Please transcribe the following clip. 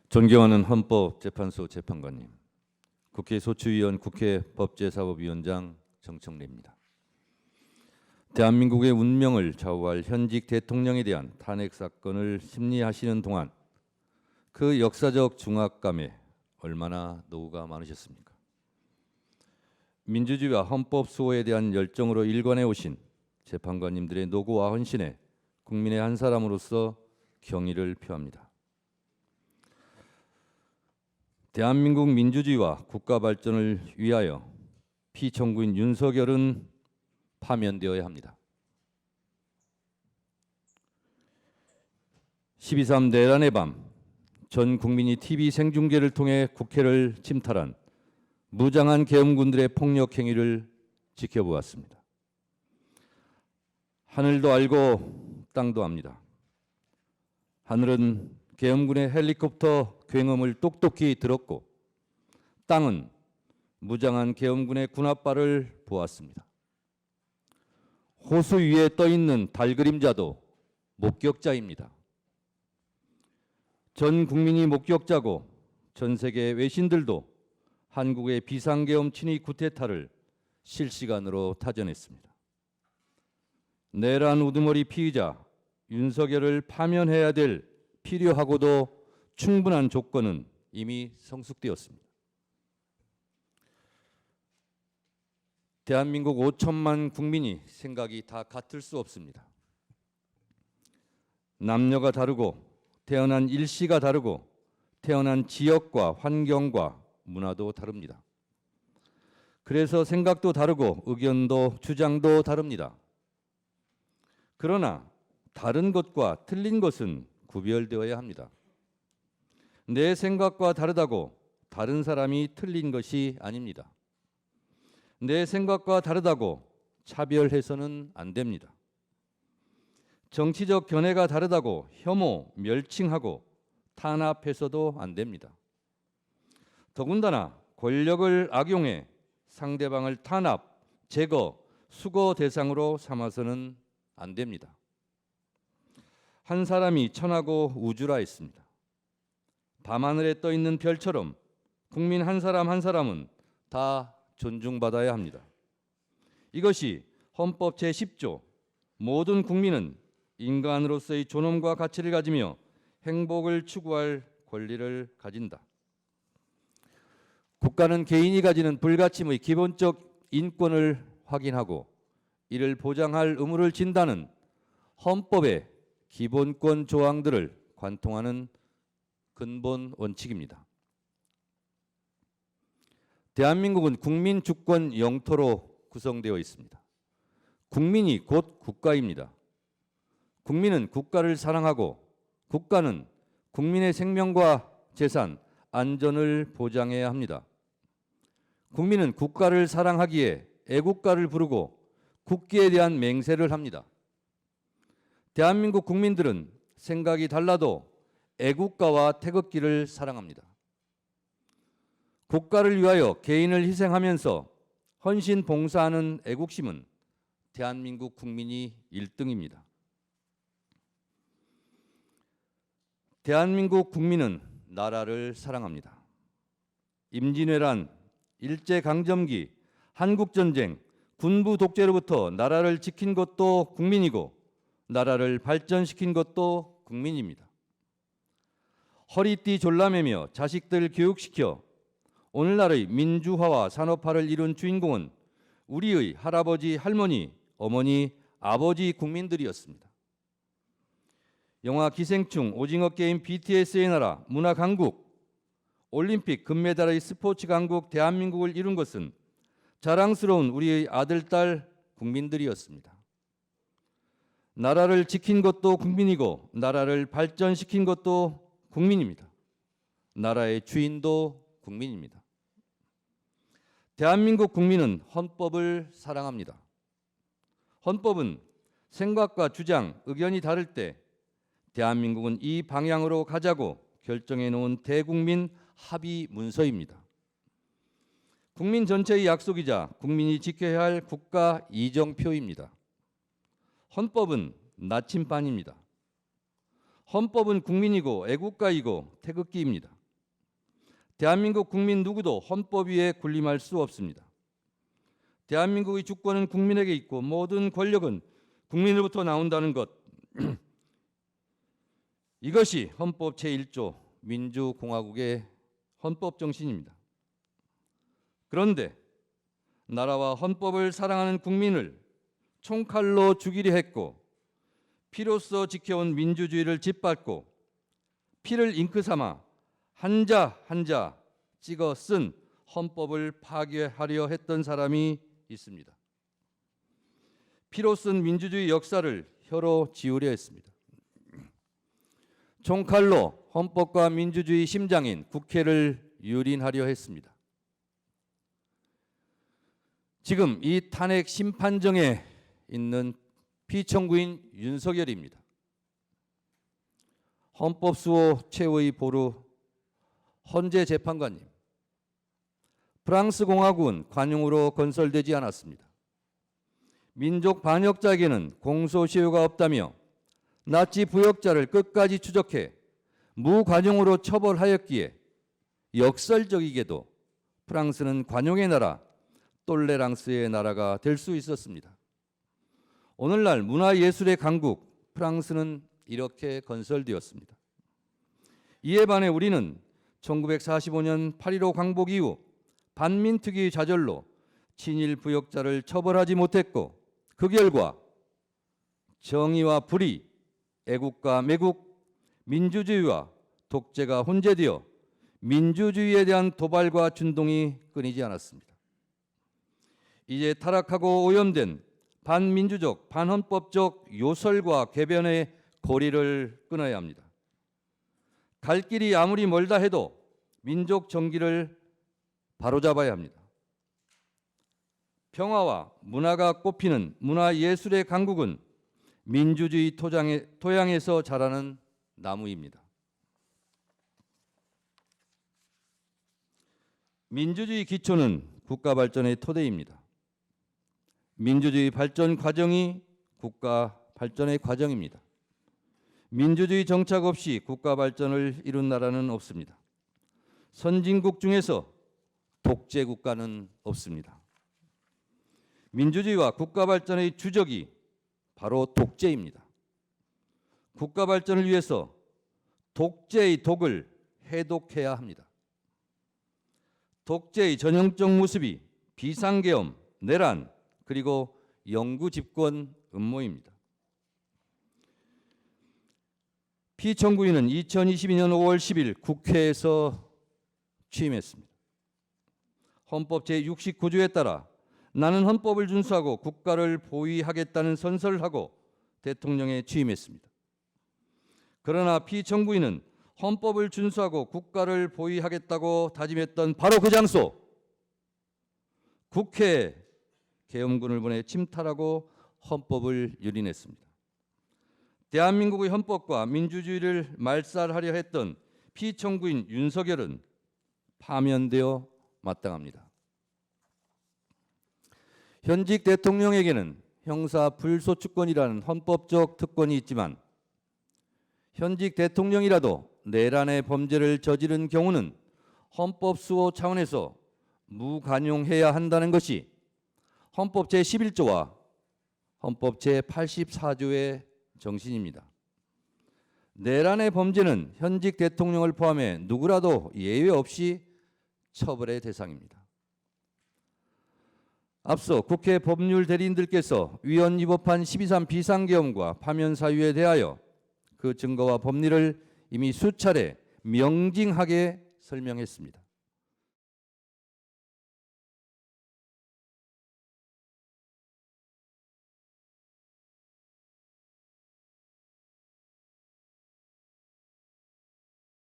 존경하는 헌법재판소 재판관님, 국회 소추위원, 국회 법제사법위원장 정청래입니다. 대한민국의 운명을 좌우할 현직 대통령에 대한 탄핵 사건을 심리하시는 동안 그 역사적 중압감에 얼마나 노후가 많으셨습니까? 민주주의와 헌법 수호에 대한 열정으로 일관해 오신 재판관님들의 노고와 헌신에 국민의 한 사람으로서 경의를 표합니다. 대한민국 민주주의와 국가 발전을 위하여 피청구인 윤석열은 파면되어야 합니다. 12.3 내란의 밤, 전 국민이 TV 생중계를 통해 국회를 침탈한 무장한 계엄군들의 폭력 행위를 지켜보았습니다. 하늘도 알고 땅도 압니다. 하늘은 계엄군의 헬리콥터 굉음을 똑똑히 들었고 땅은 무장한 계엄군의 군합발을 보았습니다. 호수 위에 떠있는 달 그림자도 목격자입니다. 전 국민이 목격자고 전 세계 외신들도 한국의 비상계엄 친위 쿠데타를 실시간으로 타전했습니다. 내란 우두머리 피의자 윤석열을 파면해야 될 필요하고도 충분한 조건은 이미 성숙되었습니다. 대한민국 5천만 국민이 생각이 다 같을 수 없습니다. 남녀가 다르고 태어난 일시가 다르고 태어난 지역과 환경과 문화도 다릅니다. 그래서 생각도 다르고 의견도 주장도 다릅니다. 그러나 다른 것과 틀린 것은 구별되어야 합니다. 내 생각과 다르다고 다른 사람이 틀린 것이 아닙니다. 내 생각과 다르다고 차별해서는 안 됩니다. 정치적 견해가 다르다고 혐오, 멸칭하고 탄압해서도 안 됩니다. 더군다나 권력을 악용해 상대방을 탄압, 제거, 수거 대상으로 삼아서는 안 됩니다. 한 사람이 천하고 우주라 했습니다. 밤하늘에 떠 있는 별처럼 국민 한 사람 한 사람은 다 존중받아야 합니다. 이것이 헌법 제10조 모든 국민은 인간으로서의 존엄과 가치를 가지며 행복을 추구할 권리를 가진다. 국가는 개인이 가지는 불가침의 기본적 인권을 확인하고 이를 보장할 의무를 진다는 헌법의 기본권 조항들을 관통하는 근본 원칙입니다. 대한민국은 국민 주권 영토로 구성되어 있습니다. 국민이 곧 국가입니다. 국민은 국가를 사랑하고 국가는 국민의 생명과 재산, 안전을 보장해야 합니다. 국민은 국가를 사랑하기에 애국가를 부르고 국기에 대한 맹세를 합니다. 대한민국 국민들은 생각이 달라도 애국가와 태극기를 사랑합니다. 국가를 위하여 개인을 희생하면서 헌신 봉사하는 애국심은 대한민국 국민이 1등입니다. 대한민국 국민은 나라를 사랑합니다. 임진왜란, 일제강점기, 한국전쟁, 군부 독재로부터 나라를 지킨 것도 국민이고 나라를 발전시킨 것도 국민입니다. 허리띠 졸라매며 자식들 교육시켜 오늘날의 민주화와 산업화를 이룬 주인공은 우리의 할아버지, 할머니, 어머니, 아버지 국민들이었습니다. 영화 기생충, 오징어 게임, BTS의 나라, 문화 강국, 올림픽 금메달의 스포츠 강국 대한민국을 이룬 것은 자랑스러운 우리의 아들, 딸 국민들이었습니다. 나라를 지킨 것도 국민이고 나라를 발전시킨 것도 국민입니다. 나라의 주인도 국민입니다. 대한민국 국민은 헌법을 사랑합니다. 헌법은 생각과 주장, 의견이 다를 때 대한민국은 이 방향으로 가자고 결정해 놓은 대국민 합의 문서입니다. 국민 전체의 약속이자 국민이 지켜야 할 국가 이정표입니다. 헌법은 나침반입니다. 헌법은 국민이고 애국가이고 태극기입니다. 대한민국 국민 누구도 헌법 위에 군림할 수 없습니다. 대한민국의 주권은 국민에게 있고 모든 권력은 국민으로부터 나온다는 것. 이것이 헌법 제1조 민주공화국의 헌법 정신입니다. 그런데 나라와 헌법을 사랑하는 국민을 총칼로 죽이려 했고 피로써 지켜온 민주주의를 짓밟고 피를 잉크 삼아 한자 한자 찍어 쓴 헌법을 파괴하려 했던 사람이 있습니다. 피로 쓴 민주주의 역사를 혀로 지우려 했습니다. 총칼로 헌법과 민주주의 심장인 국회를 유린하려 했습니다. 지금 이 탄핵 심판정에 있는 피청구인 윤석열입니다. 헌법수호 최후의 보루 헌재 재판관님, 프랑스 공화국은 관용으로 건설되지 않았습니다. 민족 반역자에게는 공소시효가 없다며 나치 부역자를 끝까지 추적해 무관용으로 처벌하였기에 역설적이게도 프랑스는 관용의 나라, 똘레랑스의 나라가 될 수 있었습니다. 오늘날 문화예술의 강국 프랑스는 이렇게 건설되었습니다. 이에 반해 우리는 1945년 8.15 광복 이후 반민특위의 좌절로 친일 부역자를 처벌하지 못했고 그 결과 정의와 불의, 애국과 매국, 민주주의와 독재가 혼재되어 민주주의에 대한 도발과 준동이 끊이지 않았습니다. 이제 타락하고 오염된 반민주적, 반헌법적 요설과 궤변의 고리를 끊어야 합니다. 갈 길이 아무리 멀다 해도 민족 정기를 바로잡아야 합니다. 평화와 문화가 꽃피는 문화예술의 강국은 민주주의 토양에서 자라는 나무입니다. 민주주의 기초는 국가 발전의 토대입니다. 민주주의 발전 과정이 국가 발전의 과정입니다. 민주주의 정착 없이 국가 발전을 이룬 나라는 없습니다. 선진국 중에서 독재 국가는 없습니다. 민주주의와 국가 발전의 주적이 바로 독재입니다. 국가 발전을 위해서 독재의 독을 해독해야 합니다. 독재의 전형적 모습이 비상계엄, 내란, 그리고 영구 집권 음모입니다. 피청구인은 2022년 5월 10일 국회에서 취임했습니다. 헌법 제69조에 따라 나는 헌법을 준수하고 국가를 보위하겠다는 선서를 하고 대통령에 취임했습니다. 그러나 피청구인은 헌법을 준수하고 국가를 보위하겠다고 다짐했던 바로 그 장소, 국회에 계엄군을 보내 침탈하고 헌법을 유린했습니다. 대한민국의 헌법과 민주주의를 말살하려 했던 피청구인 윤석열은 파면되어 마땅합니다. 현직 대통령에게는 형사 불소추권이라는 헌법적 특권이 있지만 현직 대통령이라도 내란의 범죄를 저지른 경우는 헌법 수호 차원에서 무관용해야 한다는 것이 헌법 제11조와 헌법 제84조의 정신입니다. 내란의 범죄는 현직 대통령을 포함해 누구라도 예외 없이 처벌의 대상입니다. 앞서 국회 법률 대리인들께서 위헌 위법한 12.3 비상계엄과 파면 사유에 대하여 그 증거와 법리를 이미 수차례 명징하게 설명했습니다.